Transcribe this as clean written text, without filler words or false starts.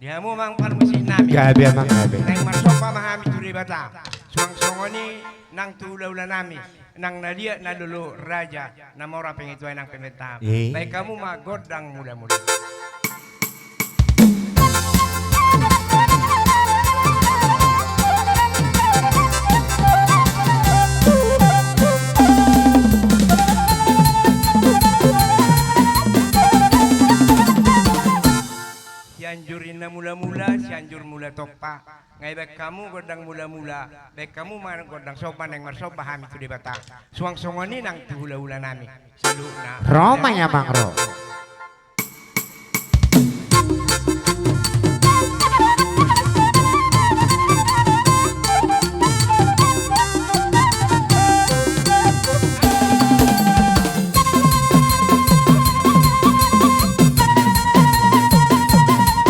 Dia mo mang parmusin namin. Gabi amang gabi. Nang marsopa mahami tuli bata. Suang-suangoni nang tulaw na namin. Nang nalia na lulu raja na mora pengituan ng pemeta. Baik kamu magodang mula-mula. Sianjurin na mula-mula, sianjur mula topa. Ngay baik kamu godang mula-mula, baik kamu man godang sopan yang marsopa hami tu di bata. Suang-suangoni nang tuhula-hula nami. Salu na. Roma ya Mang Ro.